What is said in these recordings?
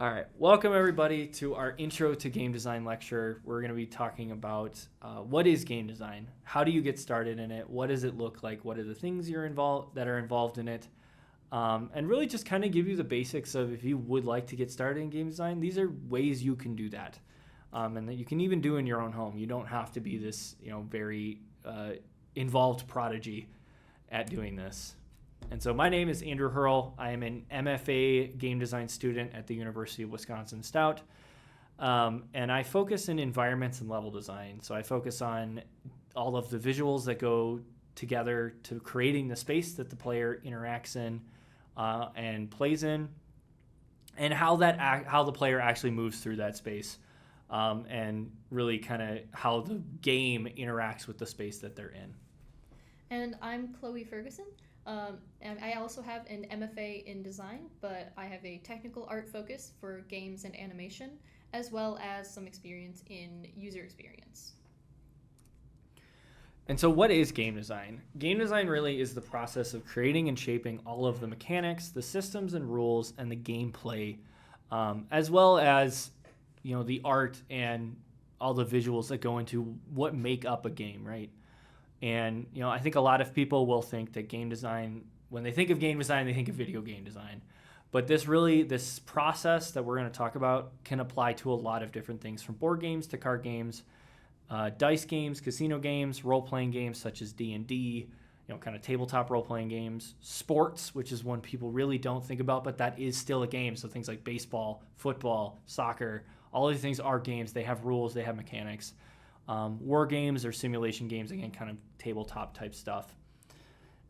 All right, welcome everybody to our intro to game design lecture. We're going to be talking about what is game design, how do you get started in it, what does it look like, what are the things that are involved in it, and really just kind of give you the basics of if you would like to get started in game design. These are ways you can do that, and that you can even do in your own home. You don't have to be this very involved prodigy at doing this. And so my name is Andrew Hurl. I am an MFA game design student at the University of Wisconsin-Stout. And I focus in environments and level design. So I focus on all of the visuals that go together to creating the space that the player interacts in and plays in, and how the player actually moves through that space, and really kind of how the game interacts with the space that they're in. And I'm Chloe Ferguson. And I also have an MFA in design, but I have a technical art focus for games and animation, as well as some experience in user experience. And so what is game design? Game design really is the process of creating and shaping all of the mechanics, the systems and rules, and the gameplay, as well as the art and all the visuals that go into what make up a game, right? And, I think a lot of people will think that game design, when they think of game design, they think of video game design. But this process that we're going to talk about can apply to a lot of different things, from board games to card games, dice games, casino games, role-playing games such as D&D, kind of tabletop role-playing games, sports, which is one people really don't think about, but that is still a game. So things like baseball, football, soccer, all these things are games. They have rules, they have mechanics. War games or simulation games, again, kind of tabletop type stuff.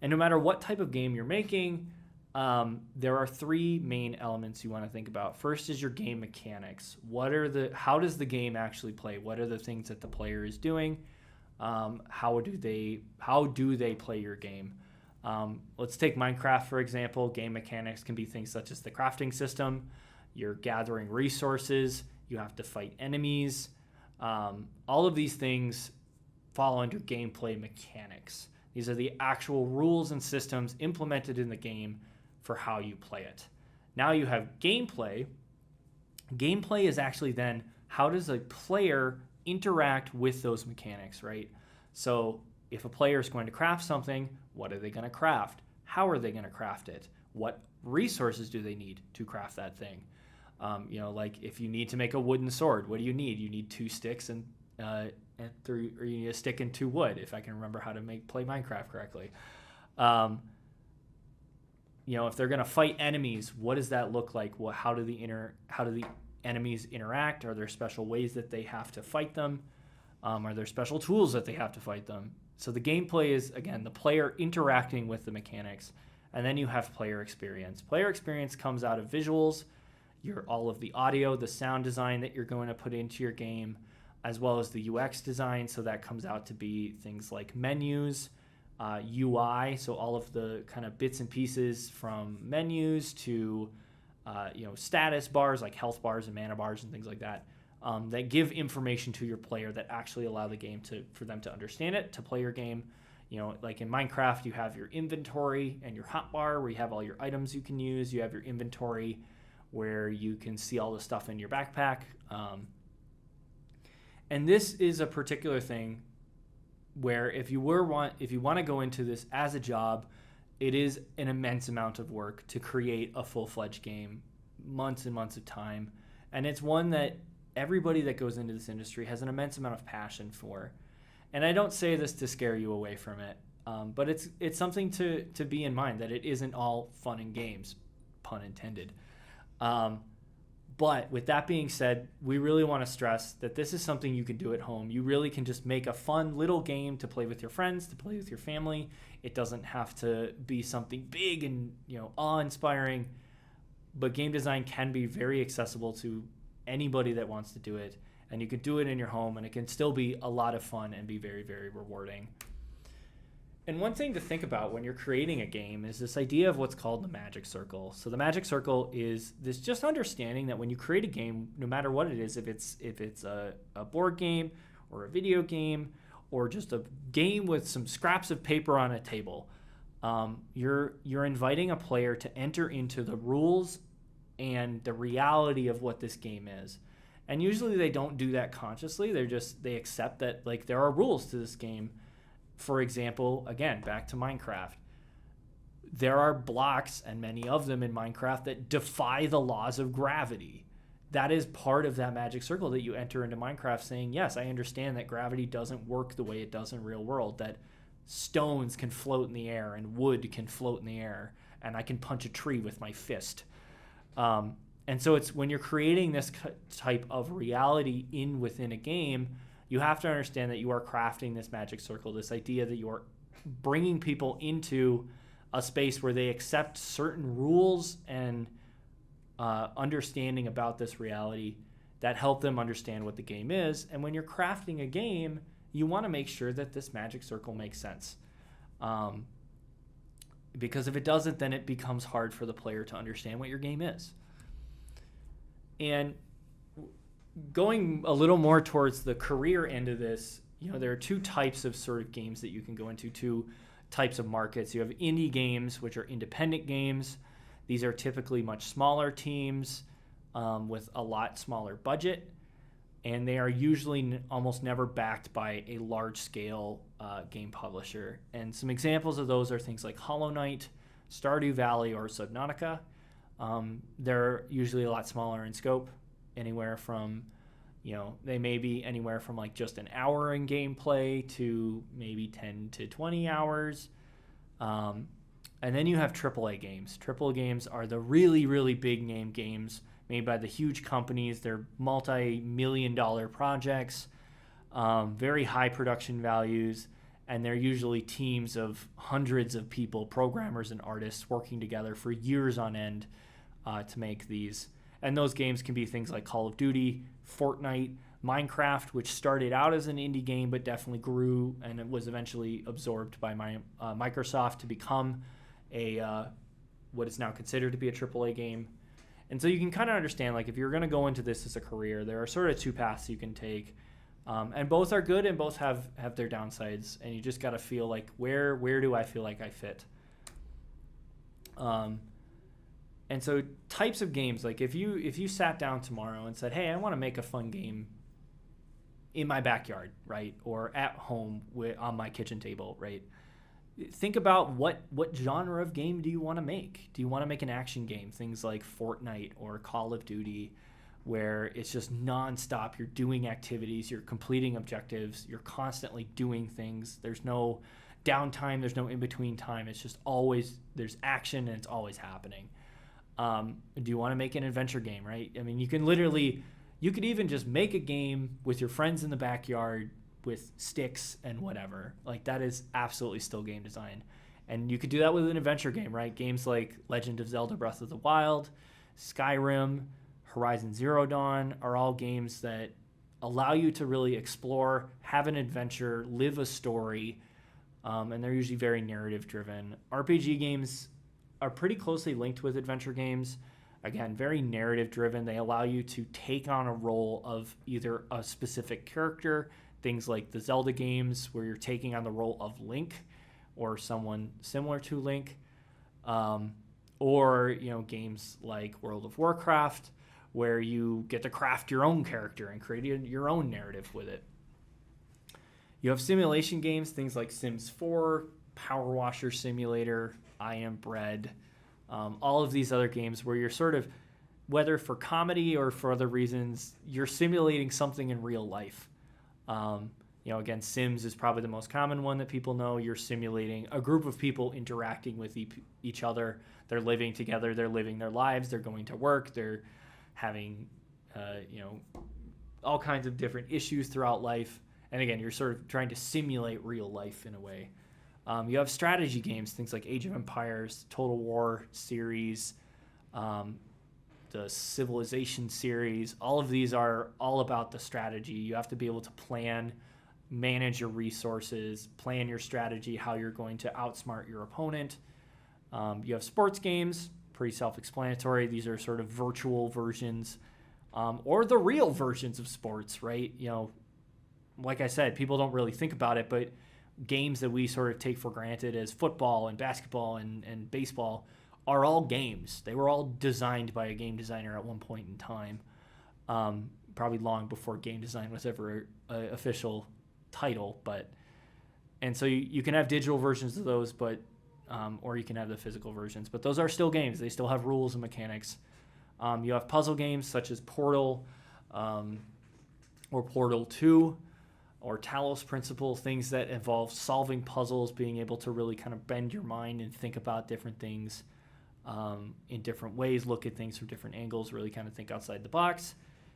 And no matter what type of game you're making, there are three main elements you want to think about. First is your game mechanics. How does the game actually play? What are the things that the player is doing? How do they play your game? Let's take Minecraft, for example. Game mechanics can be things such as the crafting system. You're gathering resources. You have to fight enemies. All of these things fall under gameplay mechanics. These are the actual rules and systems implemented in the game for how you play it. Now you have gameplay. Gameplay is actually then how does a player interact with those mechanics, right? So if a player is going to craft something, what are they going to craft? How are they going to craft it? What resources do they need to craft that thing? Like if you need to make a wooden sword, what do you need? You need 2 sticks and you need a stick and 2 wood, if I can remember how to play Minecraft correctly. If they're going to fight enemies, what does that look like? How do the enemies interact? Are there special ways that they have to fight them? Are there special tools that they have to fight them? So the gameplay is, again, the player interacting with the mechanics. And then you have player experience. Player experience comes out of visuals, all of the audio, the sound design that you're going to put into your game, as well as the UX design. So that comes out to be things like menus, UI, so all of the kind of bits and pieces from menus to status bars like health bars and mana bars and things like that, that give information to your player that actually allow the game for them to understand it, to play your game. Like in Minecraft, you have your inventory and your hotbar where you have all your items you can use. You have your inventory where you can see all the stuff in your backpack. And this is a particular thing where if you want to go into this as a job, it is an immense amount of work to create a full-fledged game, months and months of time. And it's one that everybody that goes into this industry has an immense amount of passion for. And I don't say this to scare you away from it, but it's something to be in mind, that it isn't all fun and games, pun intended. But with that being said, we really want to stress that this is something you can do at home. You really can just make a fun little game to play with your friends, to play with your family. It doesn't have to be something big and awe-inspiring. But game design can be very accessible to anybody that wants to do it. And you can do it in your home, and it can still be a lot of fun and be very, very rewarding. And one thing to think about when you're creating a game is this idea of what's called the magic circle. So the magic circle is this just understanding that when you create a game, no matter what it is, if it's a board game or a video game or just a game with some scraps of paper on a table, you're inviting a player to enter into the rules and the reality of what this game is. And usually they don't do that consciously. They accept that like there are rules to this game. For example, again, back to Minecraft. There are blocks, and many of them in Minecraft, that defy the laws of gravity. That is part of that magic circle that you enter into Minecraft, saying, yes, I understand that gravity doesn't work the way it does in real world, that stones can float in the air and wood can float in the air, and I can punch a tree with my fist. And so it's when you're creating this type of reality within a game, you have to understand that you are crafting this magic circle, this idea that you are bringing people into a space where they accept certain rules and understanding about this reality that help them understand what the game is. And when you're crafting a game, you want to make sure that this magic circle makes sense. Because if it doesn't, then it becomes hard for the player to understand what your game is. And going a little more towards the career end of this, there are two types of sort of games that you can go into, two types of markets. You have indie games, which are independent games. These are typically much smaller teams with a lot smaller budget, and they are usually almost never backed by a large-scale game publisher. And some examples of those are things like Hollow Knight, Stardew Valley, or Subnautica. They're usually a lot smaller in scope, anywhere from, they may be anywhere from like just an hour in gameplay to maybe 10 to 20 hours. And then you have AAA games. AAA games are the really, really big name games made by the huge companies. They're multi-million-dollar projects, very high production values, and they're usually teams of hundreds of people, programmers and artists, working together for years on end to make these. And those games can be things like Call of Duty, Fortnite, Minecraft, which started out as an indie game but definitely grew and it was eventually absorbed by Microsoft to become what is now considered to be a AAA game. And so you can kind of understand, like, if you're going to go into this as a career, there are sort of two paths you can take. And both are good and both have their downsides. And you just got to feel like, where do I feel like I fit? And so types of games, like if you sat down tomorrow and said, hey, I want to make a fun game in my backyard, right? Or at home on my kitchen table, right? Think about what genre of game do you want to make? Do you want to make an action game? Things like Fortnite or Call of Duty, where it's just nonstop. You're doing activities, you're completing objectives, you're constantly doing things. There's no downtime, there's no in-between time. It's just always, there's action and it's always happening. Do you want to make an adventure game, right? I mean, you could even just make a game with your friends in the backyard with sticks and whatever. Like, that is absolutely still game design. And you could do that with an adventure game, right? Games like Legend of Zelda Breath of the Wild, Skyrim, Horizon Zero Dawn are all games that allow you to really explore, have an adventure, live a story, and they're usually very narrative driven. RPG games are pretty closely linked with adventure games. Again, very narrative driven. They allow you to take on a role of either a specific character, things like the Zelda games where you're taking on the role of Link or someone similar to Link, or games like World of Warcraft where you get to craft your own character and create your own narrative with it. You have simulation games, things like Sims 4, Power Washer Simulator, I Am Bread, all of these other games where you're sort of, whether for comedy or for other reasons, you're simulating something in real life. Again, Sims is probably the most common one that people know. You're simulating a group of people interacting with each other. They're living together. They're living their lives. They're going to work. They're having, all kinds of different issues throughout life. And again, you're sort of trying to simulate real life in a way. You have strategy games, things like Age of Empires, Total War series, the Civilization series. All of these are all about the strategy. You have to be able to plan, manage your resources, plan your strategy, how you're going to outsmart your opponent. You have sports games, pretty self-explanatory. These are sort of virtual versions or the real versions of sports, right? Like I said, people don't really think about it, but games that we sort of take for granted as football and basketball and baseball are all games. They were all designed by a game designer at one point in time, probably long before game design was ever an official title. And so you can have digital versions of those, but or you can have the physical versions. But those are still games. They still have rules and mechanics. You have puzzle games such as Portal or Portal 2 or Talos Principle, things that involve solving puzzles, being able to really kind of bend your mind and think about different things in different ways, look at things from different angles, really kind of think outside the box.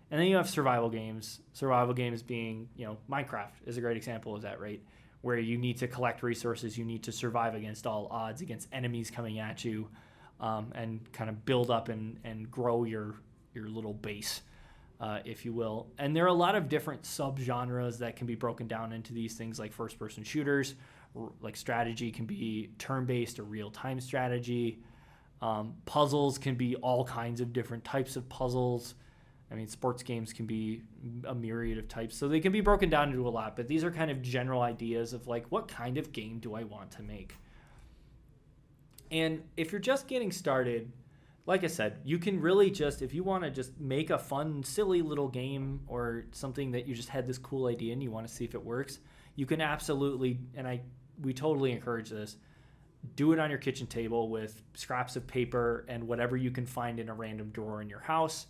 And then you have survival games. Survival games being, Minecraft is a great example of that, right? Where you need to collect resources, you need to survive against all odds, against enemies coming at you, and kind of build up and grow your little base, if you will. And there are a lot of different subgenres that can be broken down into these things, like first-person shooters, like strategy can be turn-based or real-time strategy. Puzzles can be all kinds of different types of puzzles. I mean, sports games can be a myriad of types, so they can be broken down into a lot, but these are kind of general ideas of like, what kind of game do I want to make? And if you're just getting started, like I said, you can really just, if you want to just make a fun, silly little game or something that you just had this cool idea and you want to see if it works, you can absolutely, and we totally encourage this, do it on your kitchen table with scraps of paper and whatever you can find in a random drawer in your house.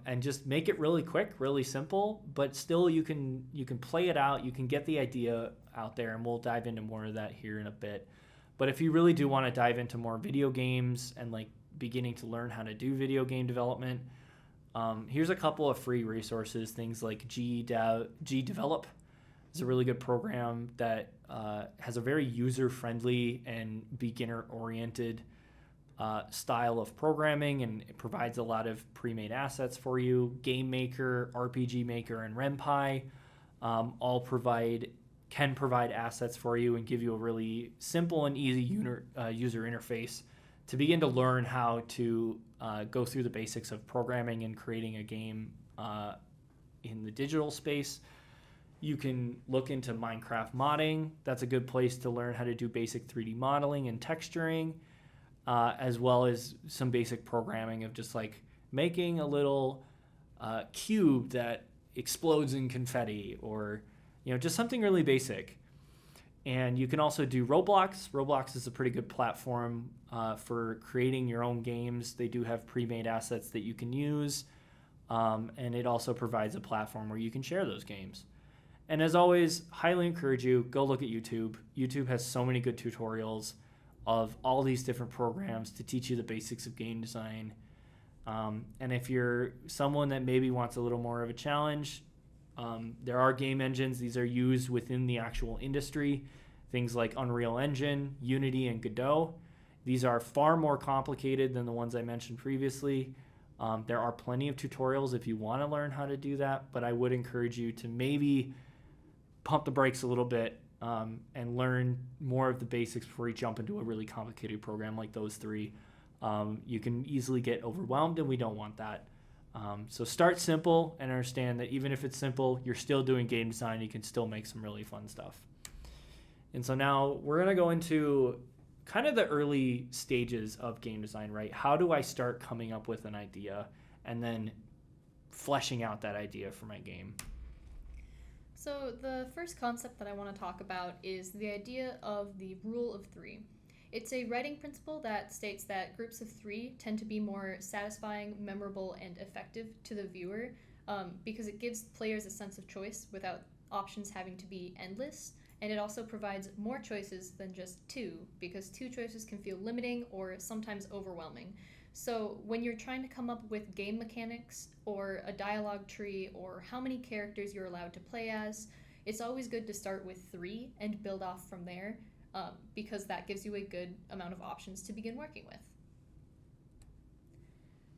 And just make it really quick, really simple, but still you can play it out, you can get the idea out there, and we'll dive into more of that here in a bit. But if you really do want to dive into more video games and like beginning to learn how to do video game development, here's a couple of free resources. Things like Gdevelop is a really good program that has a very user-friendly and beginner-oriented style of programming, and it provides a lot of pre-made assets for you. Game Maker, RPG Maker, and RenPy all can provide assets for you and give you a really simple and easy user interface to begin to learn how to go through the basics of programming and creating a game in the digital space. You can look into Minecraft modding. That's a good place to learn how to do basic 3D modeling and texturing. As well as some basic programming of just like making a little cube that explodes in confetti, or just something really basic. And you can also do Roblox. Roblox is a pretty good platform for creating your own games. They do have pre-made assets that you can use, and it also provides a platform where you can share those games. And as always, highly encourage you, go look at YouTube. YouTube has so many good tutorials of all these different programs to teach you the basics of game design. And if you're someone that maybe wants a little more of a challenge, there are game engines. These are used within the actual industry. Things like Unreal Engine, Unity, and Godot. These are far more complicated than the ones I mentioned previously. There are plenty of tutorials if you want to learn how to do that, but I would encourage you to maybe pump the brakes a little bit and learn more of the basics before you jump into a really complicated program like those three. You can easily get overwhelmed, and we don't want that. So start simple and understand that even if it's simple, you're still doing game design. You can still make some really fun stuff. And so now we're going to go into kind of the early stages of game design, right? How do I start coming up with an idea and then fleshing out that idea for my game? So the first concept that I want to talk about is the idea of the rule of three. It's a writing principle that states that groups of three tend to be more satisfying, memorable, and effective to the viewer because it gives players a sense of choice without options having to be endless. And it also provides more choices than just two, because two choices can feel limiting or sometimes overwhelming. So when you're trying to come up with game mechanics or a dialogue tree or how many characters you're allowed to play as, it's always good to start with three and build off from there, because that gives you a good amount of options to begin working with.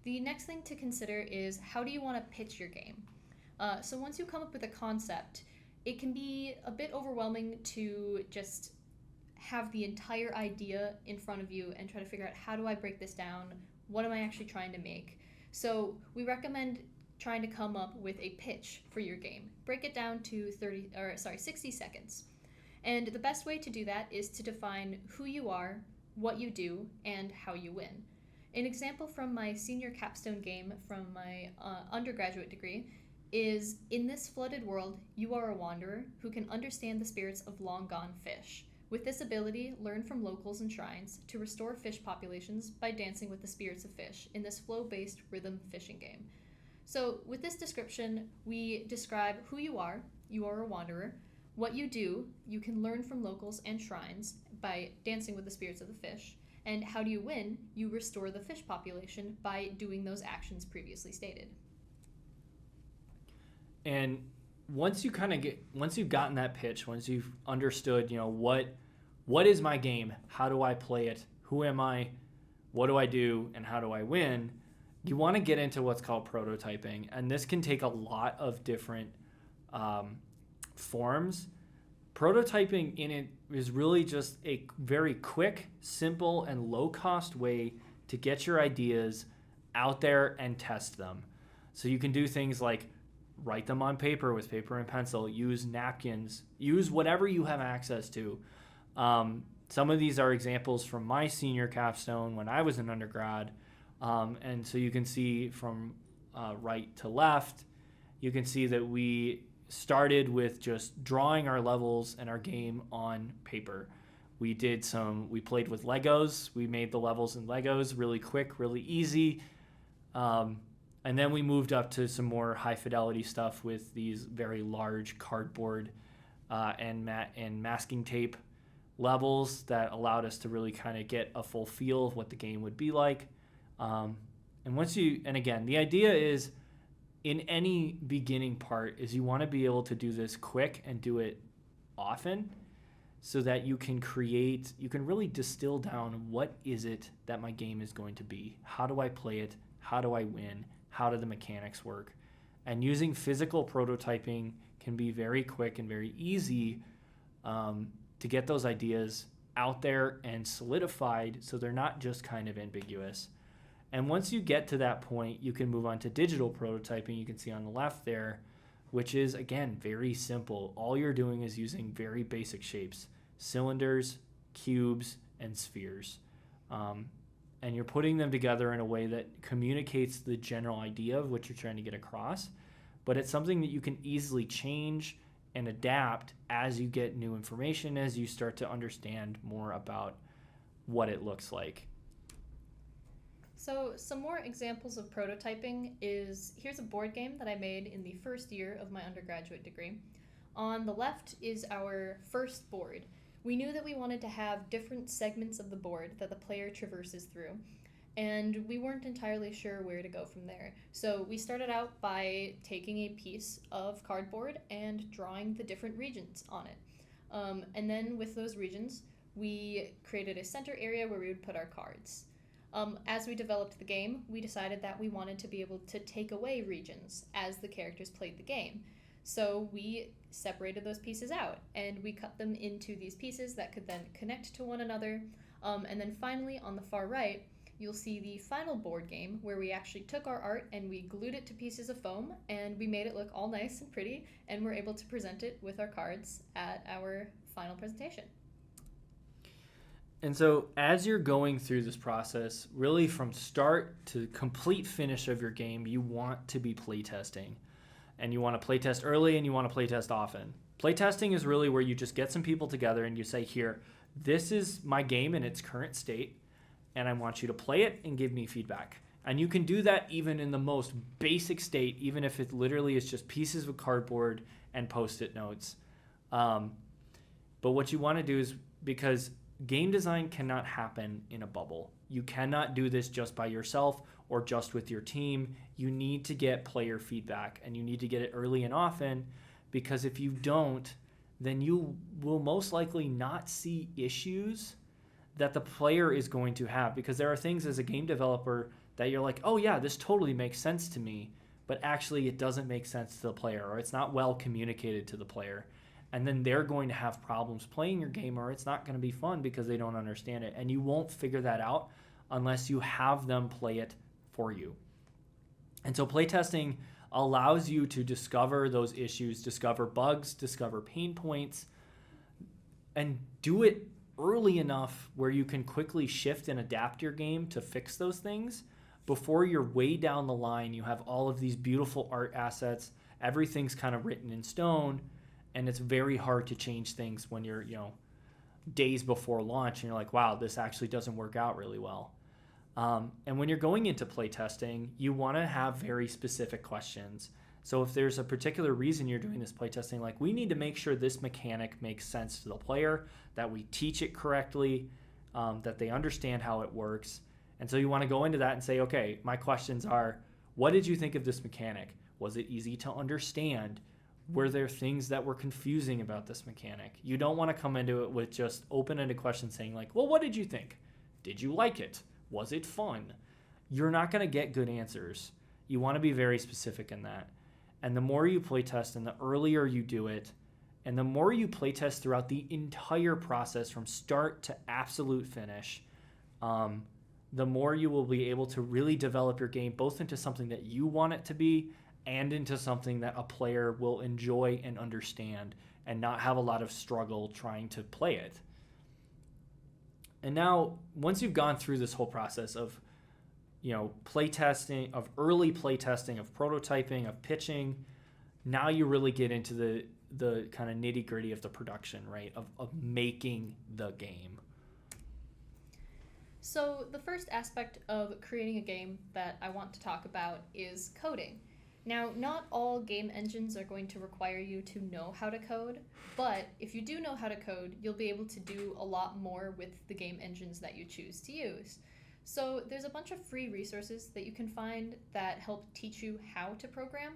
The next thing to consider is, how do you want to pitch your game? So once you come up with a concept, it can be a bit overwhelming to just have the entire idea in front of you and try to figure out, how do I break this down? What am I actually trying to make? So we recommend trying to come up with a pitch for your game. Break it down to 60 seconds. And the best way to do that is to define who you are, what you do, and how you win. An example from my senior capstone game from my undergraduate degree is, in this flooded world, you are a wanderer who can understand the spirits of long gone fish. With this ability, learn from locals and shrines to restore fish populations by dancing with the spirits of fish in this flow-based rhythm fishing game. So with this description, we describe who you are a wanderer, what you do, you can learn from locals and shrines by dancing with the spirits of the fish, and how do you win, you restore the fish population by doing those actions previously stated. And once you've gotten that pitch, once you've understood, what is my game? How do I play it? Who am I? What do I do? And how do I win? You want to get into what's called prototyping. And this can take a lot of different forms. Prototyping in it is really just a very quick, simple, and low-cost way to get your ideas out there and test them. So you can do things like write them on paper with paper and pencil, use napkins, use whatever you have access to. Some of these are examples from my senior capstone when I was an undergrad. And so you can see from right to left, you can see that we started with just drawing our levels and our game on paper. We played with Legos. We made the levels in Legos really quick, really easy. And then we moved up to some more high fidelity stuff with these very large cardboard and masking tape levels that allowed us to really kind of get a full feel of what the game would be like. And again, the idea is in any beginning part is you want to be able to do this quick and do it often so that you can really distill down what is it that my game is going to be? How do I play it? How do I win? How do the mechanics work? And using physical prototyping can be very quick and very easy to get those ideas out there and solidified so they're not just kind of ambiguous. And once you get to that point, you can move on to digital prototyping. You can see on the left there, which is, again, very simple. All you're doing is using very basic shapes, cylinders, cubes, and spheres. And you're putting them together in a way that communicates the general idea of what you're trying to get across. But it's something that you can easily change and adapt as you get new information, as you start to understand more about what it looks like. So some more examples of prototyping is, here's a board game that I made in the first year of my undergraduate degree. On the left is our first board. We knew that we wanted to have different segments of the board that the player traverses through, and we weren't entirely sure where to go from there. So we started out by taking a piece of cardboard and drawing the different regions on it. And then with those regions, we created a center area where we would put our cards. As we developed the game, we decided that we wanted to be able to take away regions as the characters played the game. So we separated those pieces out and we cut them into these pieces that could then connect to one another. And then finally on the far right, you'll see the final board game where we actually took our art and we glued it to pieces of foam and we made it look all nice and pretty, and we're able to present it with our cards at our final presentation. And so as you're going through this process, really from start to complete finish of your game, you want to be playtesting. And you want to playtest early and you want to playtest often. Playtesting is really where you just get some people together and you say, here, this is my game in its current state, and I want you to play it and give me feedback. And you can do that even in the most basic state, even if it literally is just pieces of cardboard and Post-it notes. But what you want to do is, because game design cannot happen in a bubble. You cannot do this just by yourself or just with your team. You need to get player feedback, and you need to get it early and often, because if you don't, then you will most likely not see issues that the player is going to have, because there are things as a game developer that you're like, oh yeah, this totally makes sense to me, but actually it doesn't make sense to the player, or it's not well communicated to the player. And then they're going to have problems playing your game, or it's not going to be fun because they don't understand it. And you won't figure that out unless you have them play it for you. And so playtesting allows you to discover those issues, discover bugs, discover pain points, and do it early enough where you can quickly shift and adapt your game to fix those things before you're way down the line. You have all of these beautiful art assets, everything's kind of written in stone, and it's very hard to change things when you're, days before launch and you're like, wow, this actually doesn't work out really well. And when you're going into playtesting, you want to have very specific questions. So if there's a particular reason you're doing this playtesting, like, we need to make sure this mechanic makes sense to the player, that we teach it correctly, that they understand how it works. And so you want to go into that and say, okay, my questions are, what did you think of this mechanic? Was it easy to understand? Were there things that were confusing about this mechanic? You don't want to come into it with just open-ended questions saying like, well, what did you think? Did you like it? Was it fun? You're not going to get good answers. You want to be very specific in that. And the more you playtest and the earlier you do it, and the more you playtest throughout the entire process from start to absolute finish, the more you will be able to really develop your game both into something that you want it to be and into something that a player will enjoy and understand and not have a lot of struggle trying to play it. And now, once you've gone through this whole process of, playtesting, of early playtesting, of prototyping, of pitching, now you really get into the kind of nitty gritty of the production, right? Of making the game. So the first aspect of creating a game that I want to talk about is coding. Now, not all game engines are going to require you to know how to code, but if you do know how to code, you'll be able to do a lot more with the game engines that you choose to use. So there's a bunch of free resources that you can find that help teach you how to program.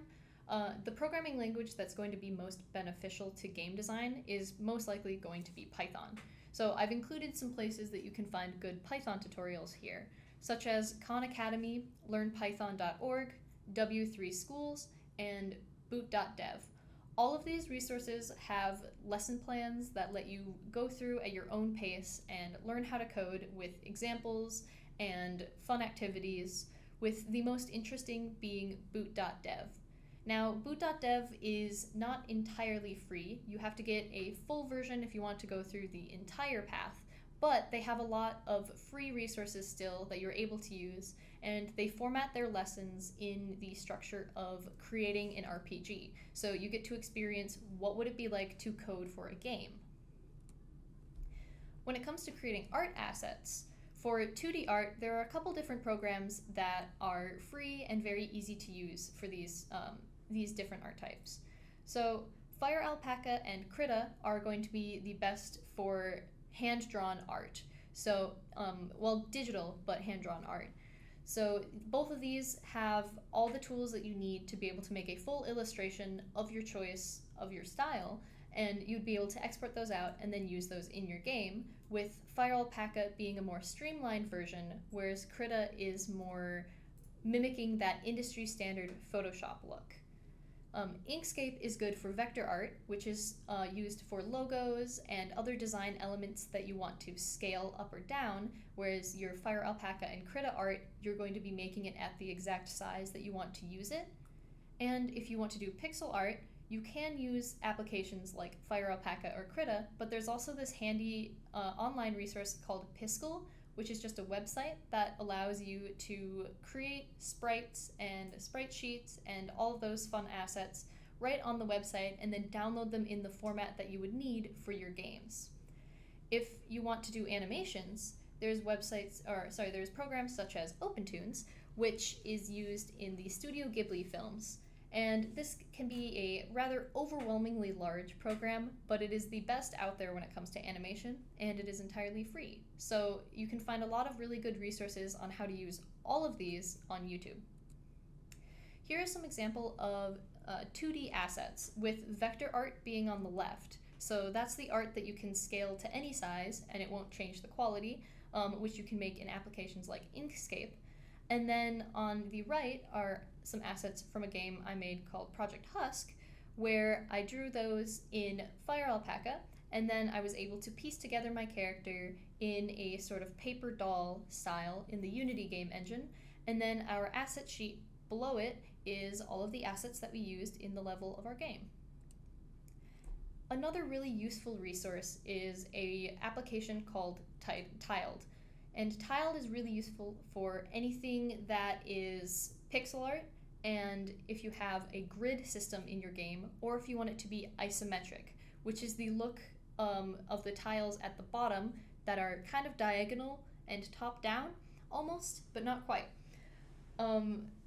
The programming language that's going to be most beneficial to game design is most likely going to be Python. So I've included some places that you can find good Python tutorials here, such as Khan Academy, learnpython.org, W3 Schools, and boot.dev. All of these resources have lesson plans that let you go through at your own pace and learn how to code with examples and fun activities, with the most interesting being boot.dev. Now, boot.dev is not entirely free. You have to get a full version if you want to go through the entire path, but they have a lot of free resources still that you're able to use, and they format their lessons in the structure of creating an RPG. So you get to experience what would it be like to code for a game. When it comes to creating art assets, for 2D art, there are a couple different programs that are free and very easy to use for these different art types. So Fire Alpaca and Krita are going to be the best for hand-drawn art. So, digital, but hand-drawn art. So both of these have all the tools that you need to be able to make a full illustration of your choice of your style, and you'd be able to export those out and then use those in your game, with Fire Alpaca being a more streamlined version, whereas Krita is more mimicking that industry standard Photoshop look. Inkscape is good for vector art, which is used for logos and other design elements that you want to scale up or down, whereas your Fire Alpaca and Krita art, you're going to be making it at the exact size that you want to use it. And if you want to do pixel art, you can use applications like Fire Alpaca or Krita, but there's also this handy online resource called Piskel, which is just a website that allows you to create sprites and sprite sheets and all of those fun assets right on the website and then download them in the format that you would need for your games. If you want to do animations, there's programs such as OpenToons, which is used in the Studio Ghibli films. And this can be a rather overwhelmingly large program, but it is the best out there when it comes to animation, and it is entirely free. So you can find a lot of really good resources on how to use all of these on YouTube. Here is some example of 2D assets, with vector art being on the left. So that's the art that you can scale to any size, and it won't change the quality, which you can make in applications like Inkscape. And then on the right are some assets from a game I made called Project Husk, where I drew those in Fire Alpaca, and then I was able to piece together my character in a sort of paper doll style in the Unity game engine, and then our asset sheet below it is all of the assets that we used in the level of our game. Another really useful resource is a application called Tiled. And Tiled is really useful for anything that is pixel art, and if you have a grid system in your game, or if you want it to be isometric, which is the look of the tiles at the bottom that are kind of diagonal and top down almost, but not quite.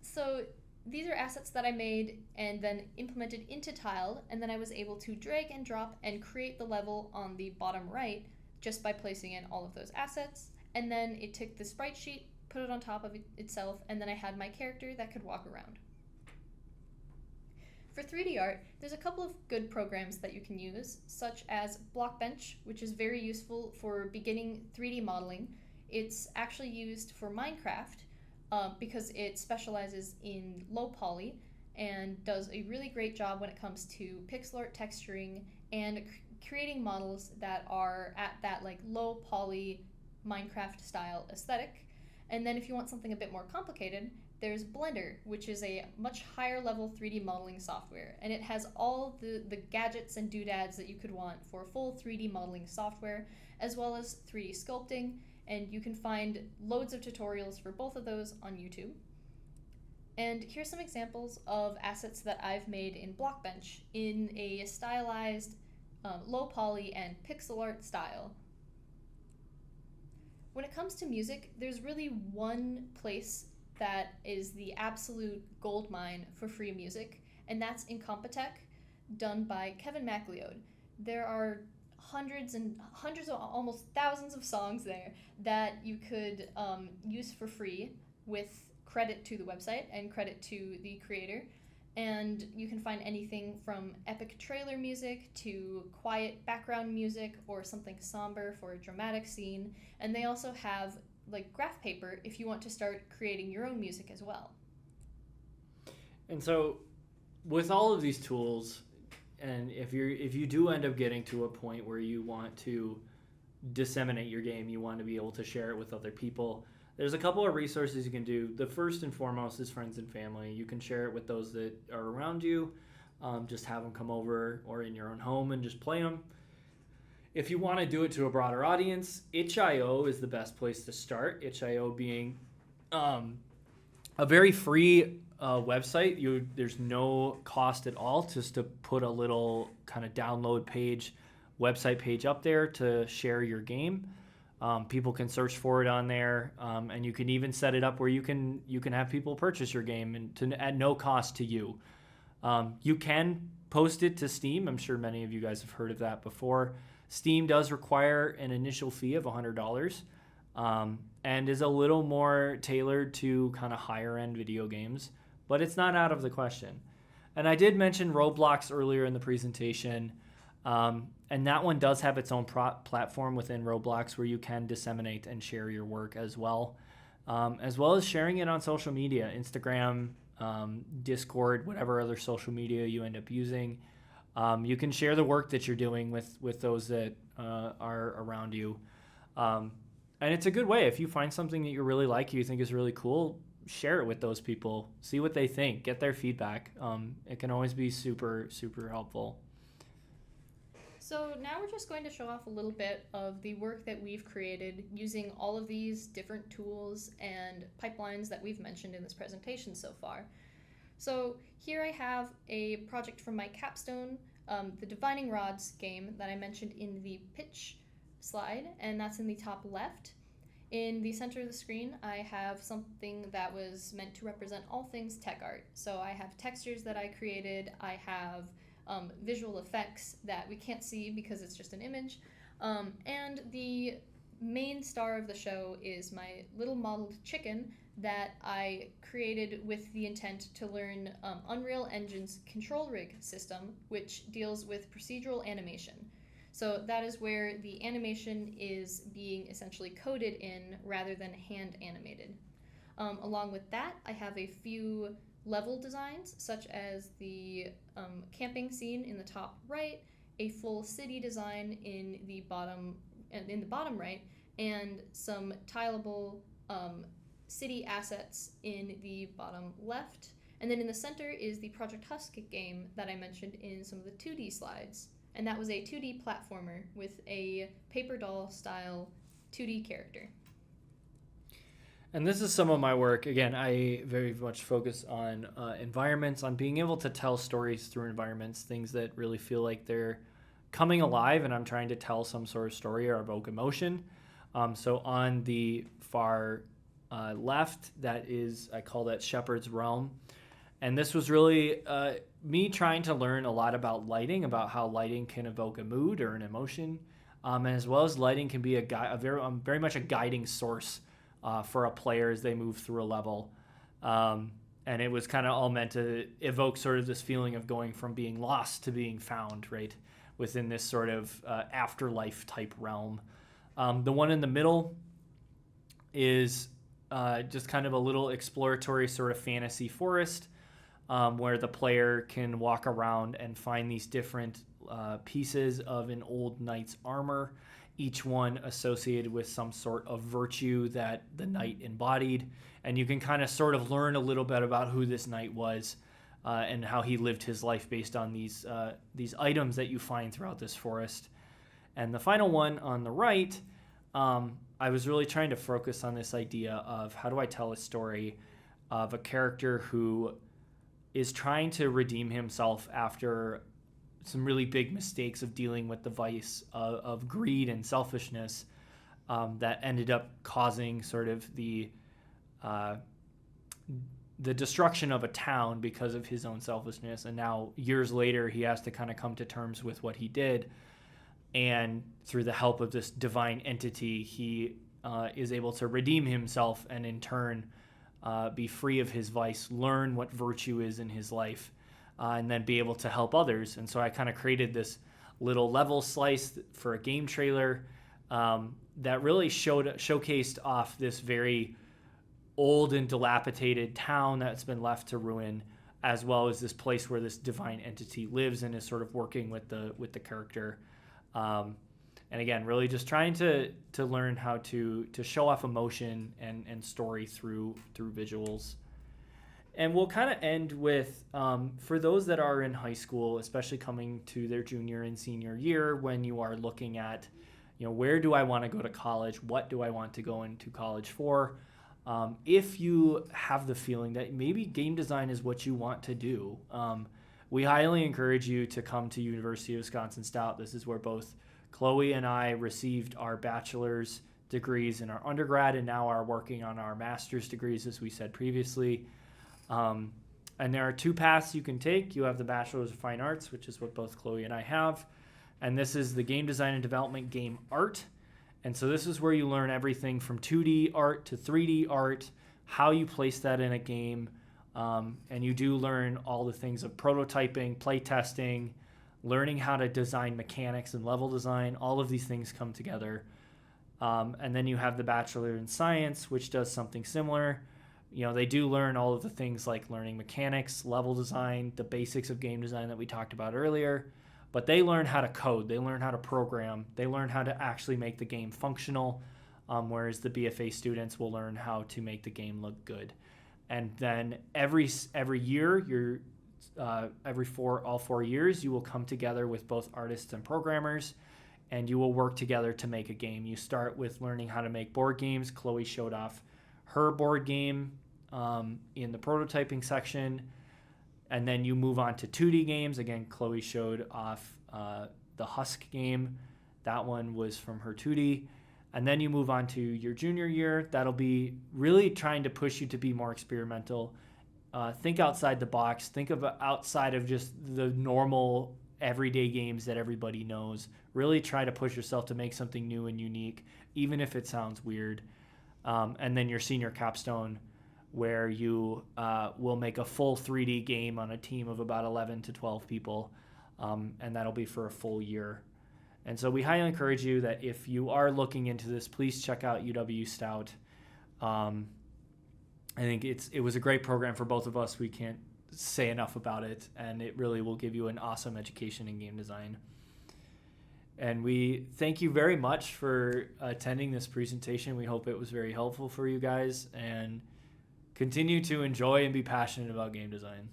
So these are assets that I made and then implemented into Tiled, and then I was able to drag and drop and create the level on the bottom right just by placing in all of those assets. And then it took the sprite sheet, put it on top of itself, and then I had my character that could walk around. For 3D art, there's a couple of good programs that you can use, such as Blockbench, which is very useful for beginning 3D modeling. It's actually used for Minecraft because it specializes in low poly and does a really great job when it comes to pixel art texturing and creating models that are at that like low poly Minecraft style aesthetic. And then if you want something a bit more complicated, there's Blender, which is a much higher level 3D modeling software, and it has all the gadgets and doodads that you could want for full 3D modeling software, as well as 3D sculpting, and you can find loads of tutorials for both of those on YouTube. And here's some examples of assets that I've made in Blockbench in a stylized low poly and pixel art style. When it comes to music, there's really one place that is the absolute goldmine for free music, and that's Incompetech, done by Kevin MacLeod. There are hundreds and hundreds, of almost thousands of songs there that you could use for free with credit to the website and credit to the creator. And you can find anything from epic trailer music to quiet background music or something somber for a dramatic scene. And they also have like graph paper if you want to start creating your own music as well. And so with all of these tools, and if you do end up getting to a point where you want to disseminate your game, you want to be able to share it with other people, there's a couple of resources you can do. The first and foremost is friends and family. You can share it with those that are around you. Just have them come over or in your own home and just play them. If you want to do it to a broader audience, itch.io is the best place to start. Itch.io being a very free website. There's no cost at all just to put a little kind of download page, website page up there to share your game. People can search for it on there, and you can even set it up where you can have people purchase your game and at no cost to you. You can post it to Steam. I'm sure many of you guys have heard of that before. Steam does require an initial fee of $100 and is a little more tailored to kind of higher end video games, but it's not out of the question. And I did mention Roblox earlier in the presentation, and that one does have its own platform within Roblox where you can disseminate and share your work as well as sharing it on social media, Instagram, Discord, whatever other social media you end up using. You can share the work that you're doing with those that are around you. And it's a good way. If you find something that you really like, you think is really cool, share it with those people. See what they think. Get their feedback. It can always be super, super helpful. So now we're just going to show off a little bit of the work that we've created using all of these different tools and pipelines that we've mentioned in this presentation so far. So here I have a project from my capstone, the Divining Rods game that I mentioned in the pitch slide, and that's in the top left. In the center of the screen, I have something that was meant to represent all things tech art. So I have textures that I created, I have visual effects that we can't see because it's just an image, and the main star of the show is my little modeled chicken that I created with the intent to learn Unreal Engine's control rig system, which deals with procedural animation. So that is where the animation is being essentially coded in rather than hand animated. Along with that, I have a few level designs, such as the camping scene in the top right, a full city design in the bottom right, and some tileable city assets in the bottom left. And then in the center is the Project Husk game that I mentioned in some of the 2D slides. and that was a 2D platformer with a paper doll style 2D character. And this is some of my work. Again, I very much focus on environments, on being able to tell stories through environments, things that really feel like they're coming alive and I'm trying to tell some sort of story or evoke emotion. So on the far left, that is, I call that Shepherd's Realm. And this was really me trying to learn a lot about lighting, about how lighting can evoke a mood or an emotion, and as well as lighting can be very much a guiding source for a player as they move through a level. And it was kind of all meant to evoke sort of this feeling of going from being lost to being found, right, within this sort of afterlife type realm. The one in the middle is just kind of a little exploratory sort of fantasy forest where the player can walk around and find these different pieces of an old knight's armor, each one associated with some sort of virtue that the knight embodied. And you can kind of sort of learn a little bit about who this knight was and how he lived his life based on these items that you find throughout this forest. And the final one on the right, I was really trying to focus on this idea of how do I tell a story of a character who is trying to redeem himself after some really big mistakes of dealing with the vice of greed and selfishness that ended up causing sort of the destruction of a town because of his own selfishness. And now years later, he has to kind of come to terms with what he did. And through the help of this divine entity, he is able to redeem himself and in turn be free of his vice, learn what virtue is in his life, and then be able to help others. And so I kind of created this little level slice for a game trailer that really showcased off this very old and dilapidated town that's been left to ruin, as well as this place where this divine entity lives and is sort of working with the character. And again, really just trying to learn how to show off emotion and story through visuals. And we'll kind of end with, for those that are in high school, especially coming to their junior and senior year, when you are looking at, where do I want to go to college? What do I want to go into college for? If you have the feeling that maybe game design is what you want to do, we highly encourage you to come to University of Wisconsin-Stout. This is where both Chloe and I received our bachelor's degrees in our undergrad and now are working on our master's degrees, as we said previously. And there are two paths you can take. You have the Bachelor's of Fine Arts, which is what both Chloe and I have. And this is the Game Design and Development Game Art. And so this is where you learn everything from 2D art to 3D art, how you place that in a game. And you do learn all the things of prototyping, playtesting, learning how to design mechanics and level design. All of these things come together. And then you have the Bachelor in Science, which does something similar. They do learn all of the things like learning mechanics, level design, the basics of game design that we talked about earlier. But they learn how to code. They learn how to program. They learn how to actually make the game functional, whereas the BFA students will learn how to make the game look good. And then every year, all 4 years, you will come together with both artists and programmers, and you will work together to make a game. You start with learning how to make board games. Chloe showed off her board game in the prototyping section, and then you move on to 2D games. Again, Chloe showed off the Husk game. That one was from her 2D. And then you move on to your junior year. That'll be really trying to push you to be more experimental. Think outside the box. Think of outside of just the normal everyday games that everybody knows. Really try to push yourself to make something new and unique, even if it sounds weird. And then your senior capstone, where you will make a full 3D game on a team of about 11 to 12 people, and that'll be for a full year. And so we highly encourage you that if you are looking into this, please check out UW-Stout. I think it was a great program for both of us. We can't say enough about it, and it really will give you an awesome education in game design. And we thank you very much for attending this presentation. We hope it was very helpful for you guys, and continue to enjoy and be passionate about game design.